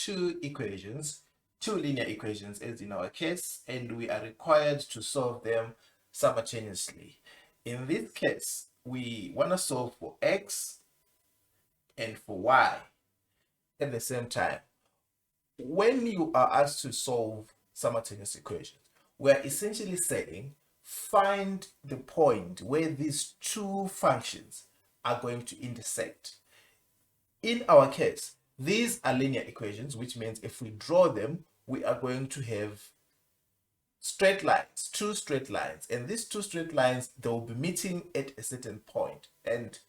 two equations, two linear equations as in our case, and we are required to solve them simultaneously. In this case, we want to solve for x and for y at the same time. When you are asked to solve simultaneous equations, we are essentially saying find the point where these two functions are going to intersect. In our case, these are linear equations, which means if we draw them, we are going to have straight lines, two straight lines, and these two straight lines, they will be meeting at a certain point, and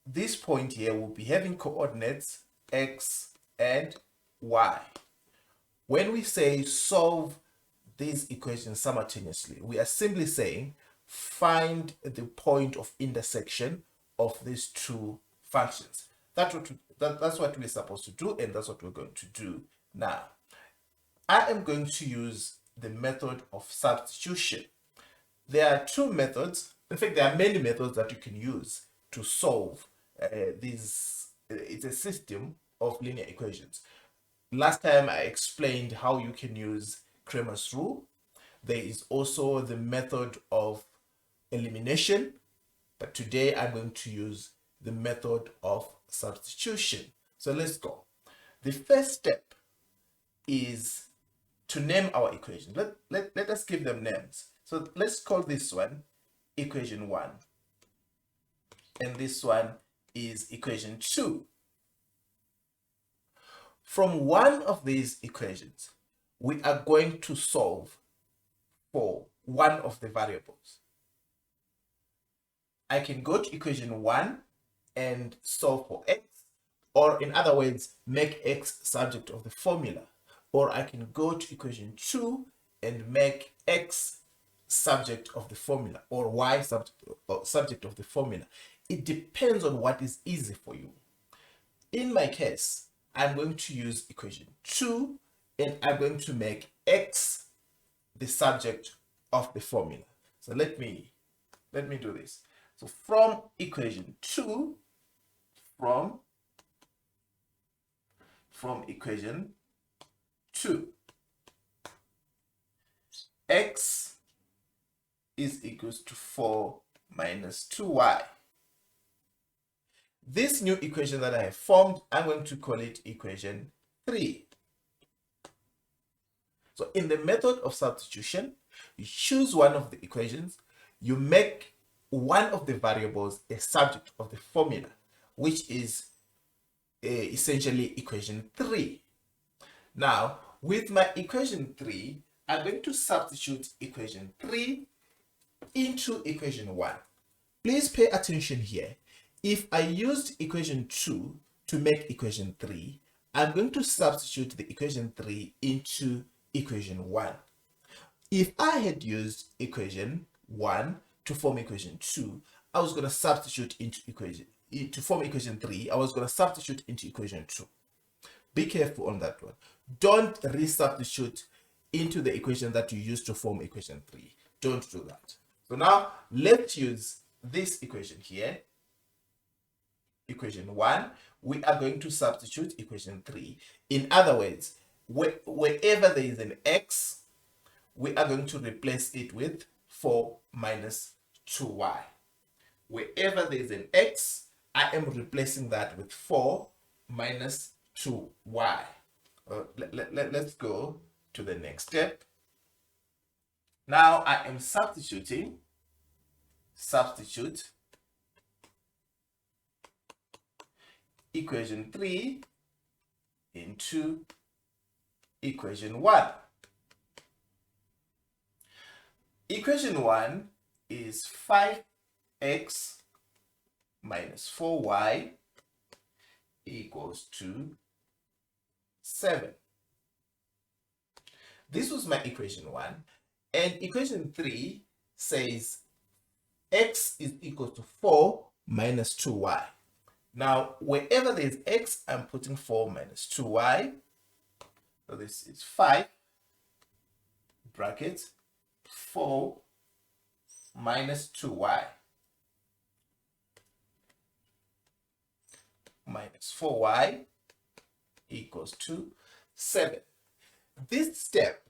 this point here will be having coordinates x and y. When we say solve these equations simultaneously, we are simply saying find the point of intersection of these two functions. That's what we're supposed to do, and that's what we're going to do now. I am going to use the method of substitution. There are two methods. In fact, there are many methods that you can use to solve these. It's a system of linear equations. Last time I explained how you can use Cramer's rule. There is also the method of elimination, but today I'm going to use the method of substitution. So let's go. The first step is to name our equations. Let us give them names. So let's call this one equation 1, and this one is equation 2. From one of these equations, we are going to solve for one of the variables. I can go to equation 1 and solve for x, or in other words, make x subject of the formula. Or I can go to equation 2 and make x subject of the formula, or y subject of the formula. It depends on what is easy for you. In my case, I'm going to use equation 2, and I'm going to make x the subject of the formula. So let me do this. So from equation 2, from equation 2, x is equals to 4 minus 2y. This new equation that I have formed, I'm going to call it equation 3. So in the method of substitution, you choose one of the equations, you make one of the variables a subject of the formula, which is essentially equation 3. Now, with my equation 3, I'm going to substitute equation 3 into equation 1. Please pay attention here. If I used equation 2 to make equation 3, I'm going to substitute the equation 3 into equation 1. If I had used equation 1 to form equation 2, I was going to substitute into to form equation 3, I was going to substitute into equation 2. Be careful on that one. Don't resubstitute into the equation that you used to form equation 3. Don't do that. So now let's use this equation here. Equation 1, we are going to substitute equation 3. In other words, wherever there is an x, we are going to replace it with 4 minus 2y. Wherever there is an x, I am replacing that with 4 minus 2y. Let's go to the next step. Now I am substitute equation 3 into equation 1. Equation 1 is 5x minus 4y equals to 7. This was my equation 1, and equation 3 says x is equal to 4 minus 2y. Now, wherever there is x, I'm putting 4 minus 2y. So this is 5, bracket, 4 minus 2y. Minus 4y equals to 7. This step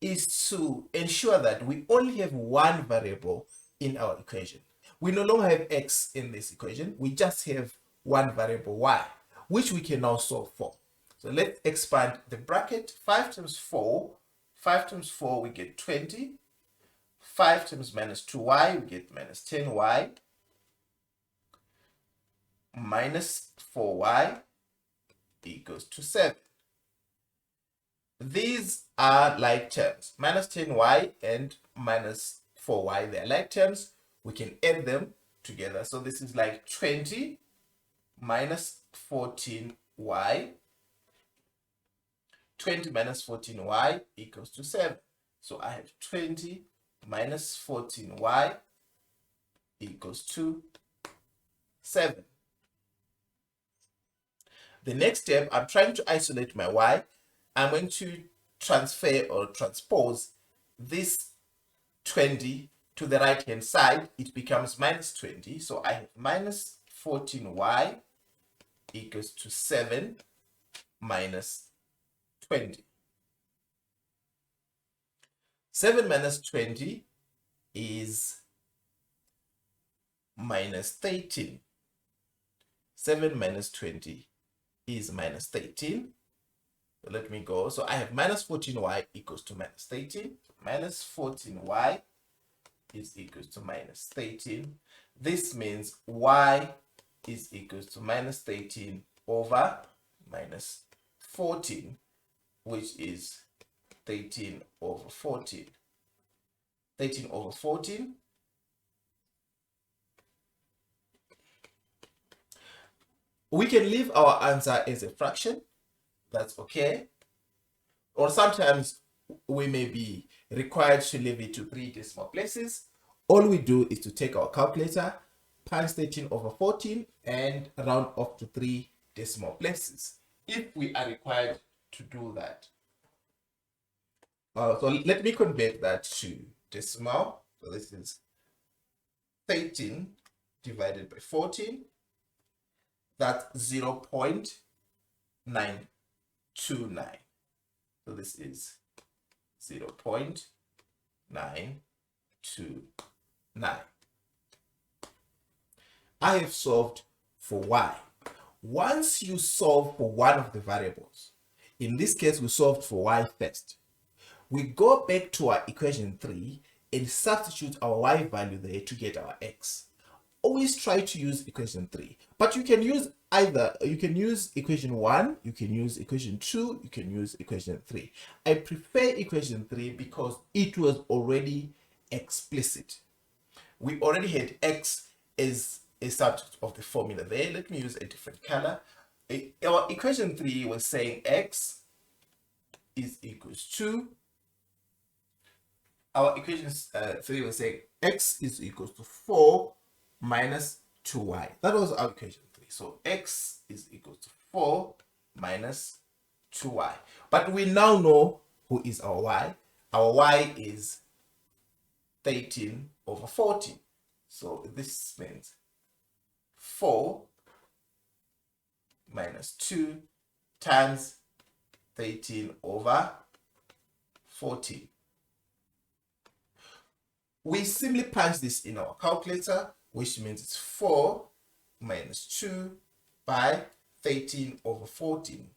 is to ensure that we only have one variable in our equation. We no longer have x in this equation. We just have one variable y, which we can now solve for. So let's expand the bracket. 5 times 4, 5 times 4, we get 20. 5 times minus 2y, we get minus 10y. Minus 4y equals to 7. These are like terms. Minus 10y and minus 4y, they're like terms. We can add them together. So this is like 20 minus 14y. 20 minus 14y equals to 7. So I have 20 minus 14y equals to 7. The next step, I'm trying to isolate my y. I'm going to transfer or transpose this 20 to the right hand side. It becomes minus 20. So I have minus 14y equals to 7 minus 20. 7 minus 20 is minus 13. 7 minus 20 is minus 13. So let me go. So I have minus 14y equals to minus 13. Minus 14y is equals to minus 13. This means y is equals to minus 13 over minus 14, which is 13 over 14. 13 over 14. We can leave our answer as a fraction. That's okay. Or sometimes we may be required to leave it to 3 decimal places. All we do is to take our calculator, punch 13 over 14, and round off to 3 decimal places if we are required to do that. So let me convert that to decimal. So this is 13 divided by 14. That's 0.929. So this is 0.929. I have solved for y. Once you solve for one of the variables, in this case we solved for y first, we go back to our equation 3 and substitute our y value there to get our x. Always try to use equation 3, but you can use equation 1, you can use equation 2, you can use equation 3. I prefer equation 3 because it was already explicit. We already had x as a subject of the formula there. Let me use a different color. Our equation 3 was saying x is equals to, our equation 3 was saying x is equals to 4 minus 2y. That was our equation 3. So x is equal to 4 minus 2y. But we now know who is our y. Our y is 13 over 14. So this means 4 minus 2 times 13 over 14. We simply punch this in our calculator, which means it's 4 minus 2 by 13 over 14.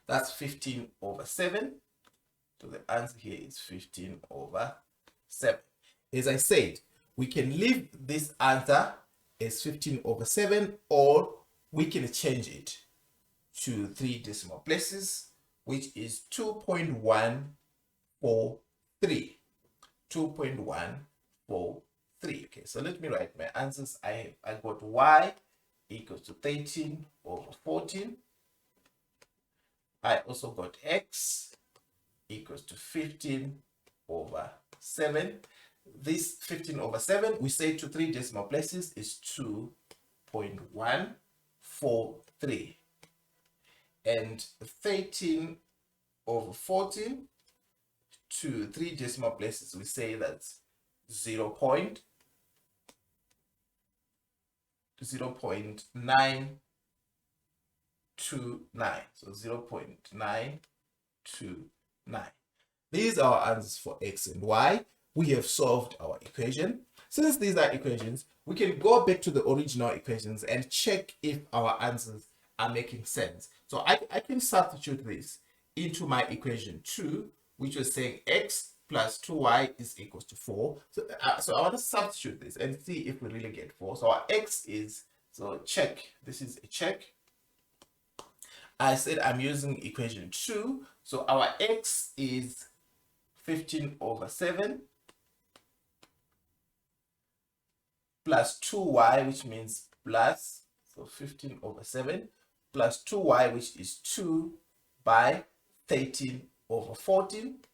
That's 15 over 7. So the answer here is 15 over 7. As I said, we can leave this answer as 15 over 7, or we can change it to 3 decimal places, which is 2.143. 2.143. Okay, so let me write my answers. I got y equals to 13 over 14. I also got x equals to 15 over 7. This 15 over 7, we say to 3 decimal places, is 2.143. And 13 over 14 to 3 decimal places, we say that's 0.929. 0.929. So 0.929. These are our answers for x and y. We have solved our equation. Since these are equations, we can go back to the original equations and check if our answers are making sense. So I can substitute this into my equation 2, which was saying x plus 2y is equals to 4. So I want to substitute this and see if we really get 4. So our x is, so check, this is a check. I said I'm using equation 2. So our x is 15/7 plus 2y, which means plus, so 15/7 plus 2y, which is 2 by 13/14.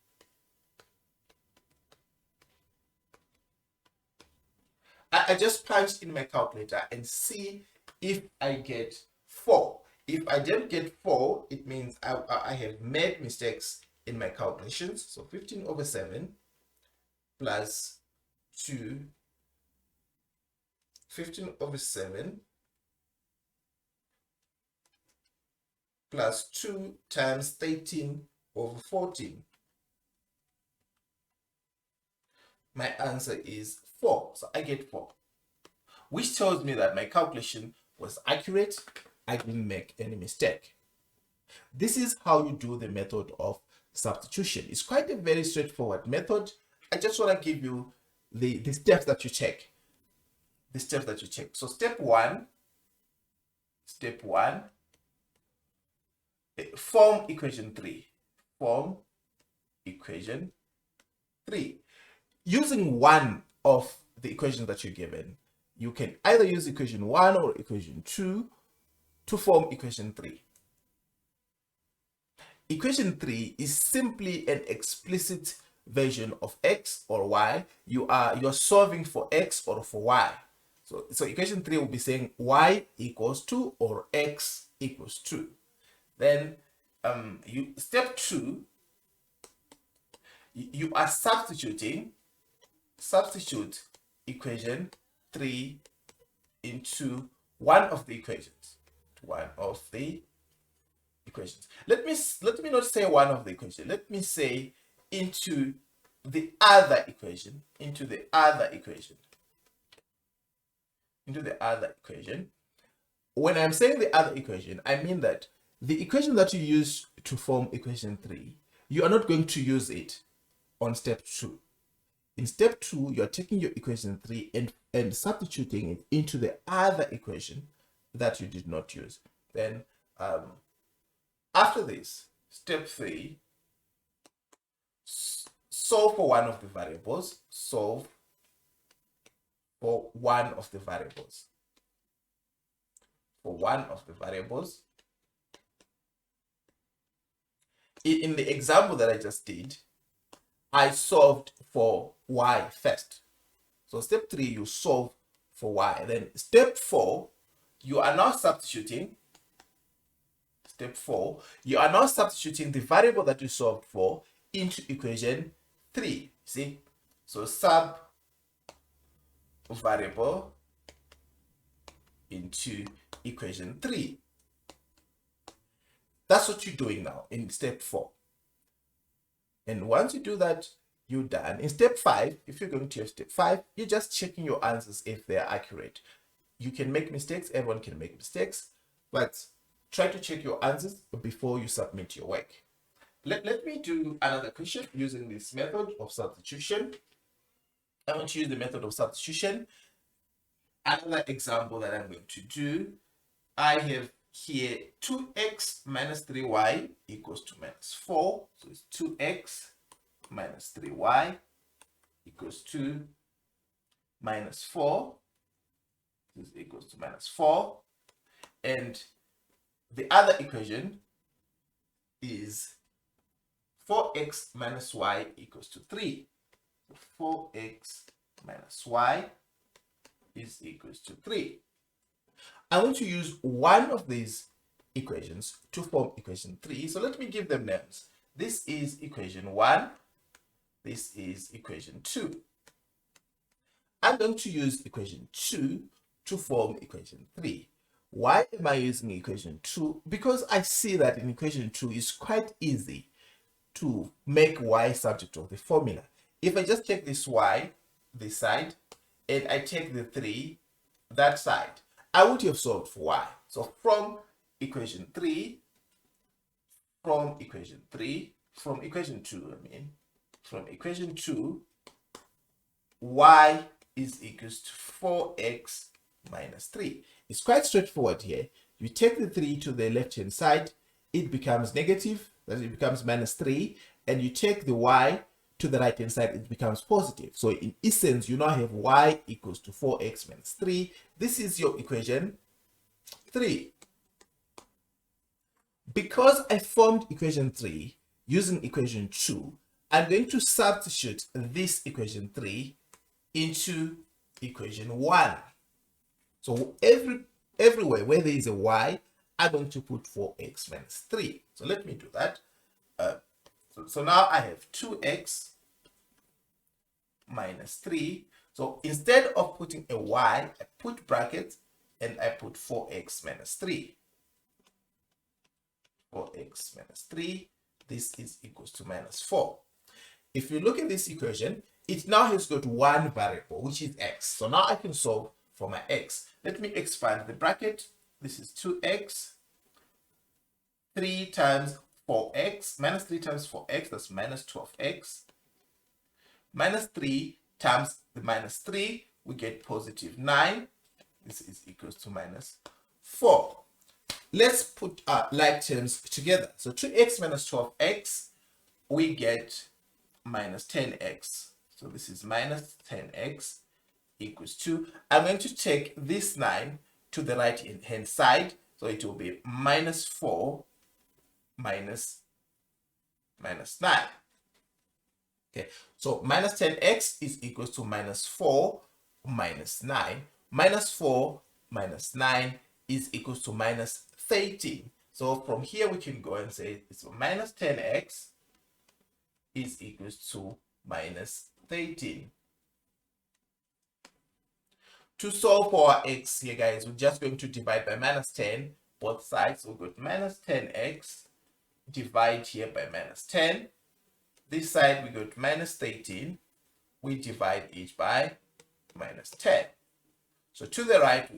I just punched in my calculator and see if I get 4. If I don't get 4, it means I have made mistakes in my calculations. So 15/7 plus 2, 15/7 plus 2 times 13/14. My answer is 4. So I get 4, which tells me that my calculation was accurate. I didn't make any mistake. This is how you do the method of substitution. It's quite a very straightforward method. I just want to give you the steps that you check. The steps that you check. So step one, form equation 3. Form equation 3. Using one of the equations that you're given, you can either use equation 1 or equation 2 to form equation 3. Equation 3 is simply an explicit version of x or y. You're solving for x or for y. So equation 3 will be saying y equals 2 or x equals 2. Then step 2, you are substitute equation 3 into one of the equations. Let me not say one of the equations. Let me say into the other equation. When I'm saying the other equation, I mean that the equation that you use to form equation 3, you are not going to use it on step 2. In step 2, you're taking your equation 3 and substituting it into the other equation that you did not use. Then after this, step 3, solve for one of the variables. Solve for one of the variables. In the example that I just did, I solved for y first. So step 3, you solve for y. Then step 4, you are now substituting. Step 4, you are now substituting the variable that you solved for into equation 3. See? So sub variable into equation 3. That's what you're doing now in step 4. And once you do that, you're done. In step 5, if you're going to have step 5, you're just checking your answers if they're accurate. You can make mistakes. Everyone can make mistakes. But try to check your answers before you submit your work. Let me do another question using this method of substitution. I want to use the method of substitution. Another example that I'm going to do, I have here 2x minus 3y equals to minus 4. So it's 2x minus 3y equals to minus 4. This is equals to minus 4. And the other equation is 4x minus y equals to 3. So 4x minus y is equals to 3. I want to use one of these equations to form equation 3. So let me give them names. This is equation 1. This is equation 2. I'm going to use equation 2 to form equation 3. Why am I using equation 2? Because I see that in equation 2 it's quite easy to make y subject of the formula. If I just take this y, this side, and I take the 3, that side, I would have solved for y. So from equation 2, from equation 2, y is equals to 4x minus 3. It's quite straightforward here. You take the 3 to the left hand side, it becomes negative, that it becomes minus 3, and you take the y to the right hand side, it becomes positive. So in essence, you now have y equals to 4x minus 3. This is your equation 3. Because I formed equation 3 using equation 2, I'm going to substitute this equation 3 into equation 1. So everywhere where there is a y, I'm going to put 4x minus 3. So let me do that. So now I have 2x minus 3. So instead of putting a y, I put brackets and I put 4x minus 3. 4x minus 3, this is equals to minus 4. If you look at this equation, it now has got one variable, which is x. So now I can solve for my x. Let me expand the bracket. This is 2x, 3 times 4x, minus 3 times 4x, that's minus 12x. Minus 3 times the minus 3, we get positive 9. This is equals to minus 4. Let's put our like terms together. So 2x minus 12x, we get minus 10x. So this is minus 10x equals 2. I'm going to take this 9 to the right hand side. So it will be minus 4 minus 9. Okay, so minus 10x is equals to minus 4 minus 9. Minus 4 minus 9 is equals to minus 13. So from here we can go and say it's minus 10x is equals to minus 13. To solve for our x here, guys, we're just going to divide by minus 10 both sides. So we've got minus 10x, divide here by minus 10. This side we got minus 13, we divide each by minus 10. So to the right,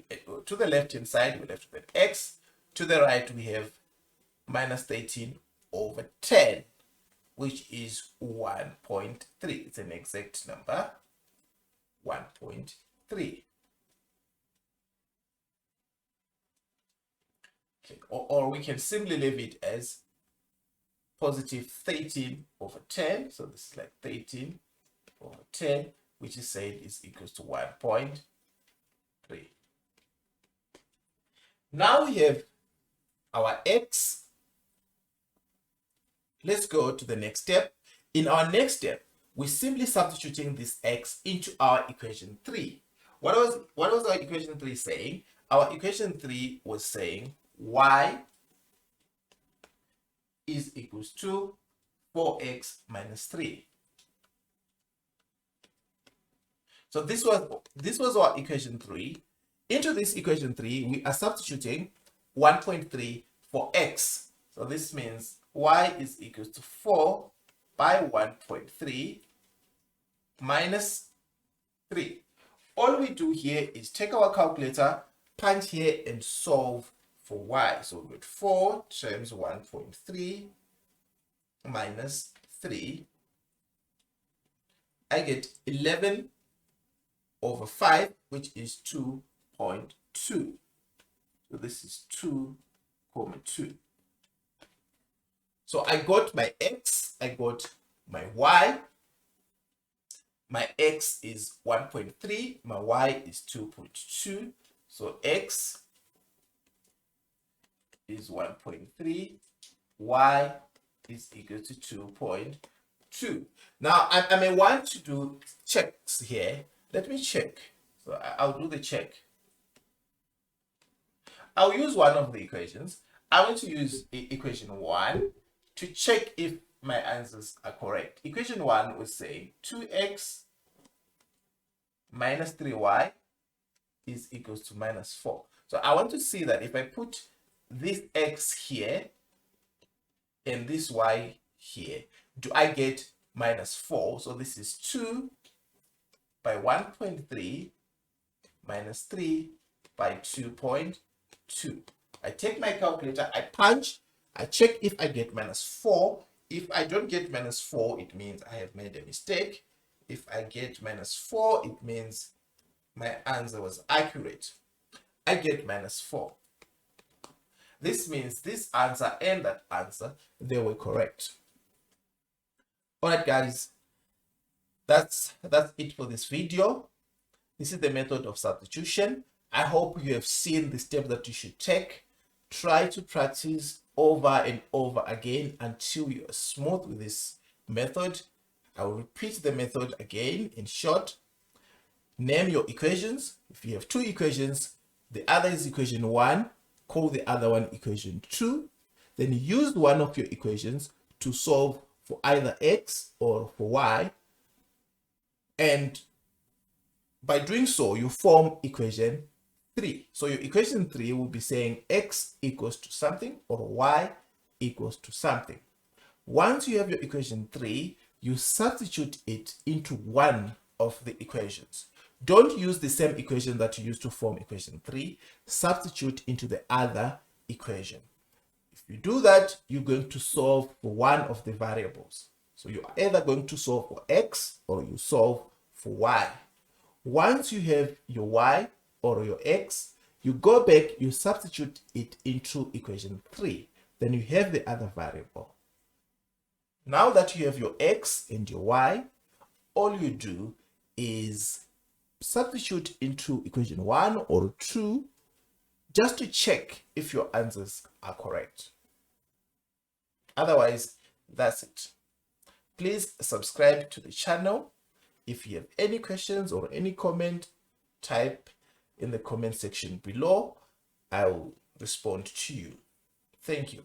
to the left hand side, we're left with x. To the right, we have minus 13 over 10, which is 1.3. It's an exact number, 1.3. Okay. Or we can simply leave it as positive 13 over 10. So this is like 13 over 10, which is said is equals to 1.3. Now we have our x. Let's go to the next step. In our next step, we're simply substituting this x into our equation 3. What was our equation 3 saying? Our equation 3 was saying y is equals to 4x minus 3. So this was our equation 3. Into this equation 3, we are substituting 1.3 for x. So this means y is equals to 4 by 1.3 minus 3. All we do here is take our calculator, punch here and solve for y. So we get 4 times 1.3 minus 3. I get 11 over 5, which is 2.2. So this is 2.2. So I got my x, I got my y. My x is 1.3, my y is 2.2. So x is 1.3, y is equal to 2.2. Now I may want to do checks here. Let me check. So I'll do the check. I'll use one of the equations. I want to use equation 1 to check if my answers are correct. Equation 1 was saying 2x minus 3y is equals to minus 4. So I want to see that if I put this x here and this y here, do I get minus 4? So this is 2 by 1.3 minus 3 by 2.2. I take my calculator, I punch, I check if I get minus 4. If I don't get minus 4, it means I have made a mistake. If I get minus 4, it means my answer was accurate. I get minus 4. This means this answer and that answer, they were correct. All right, guys, that's it for this video. This is the method of substitution. I hope you have seen the steps that you should take. Try to practice over and over again until you are smooth with this method. I will repeat the method again in short. Name your equations. If you have two equations, the other is equation 1, call the other one equation 2. Then use one of your equations to solve for either x or for y. And by doing so, you form equation 3. So your equation 3 will be saying x equals to something or y equals to something. Once you have your equation 3, you substitute it into one of the equations. Don't use the same equation that you used to form equation 3. Substitute into the other equation. If you do that, you're going to solve for one of the variables. So you are either going to solve for x or you solve for y. Once you have your y or your x, you go back, you substitute it into equation 3. Then you have the other variable. Now that you have your x and your y, all you do is substitute into equation 1 or 2 just to check if your answers are correct. Otherwise, that's it. Please subscribe to the channel. If you have any questions or any comment, type in the comment section below. I will respond to you. Thank you.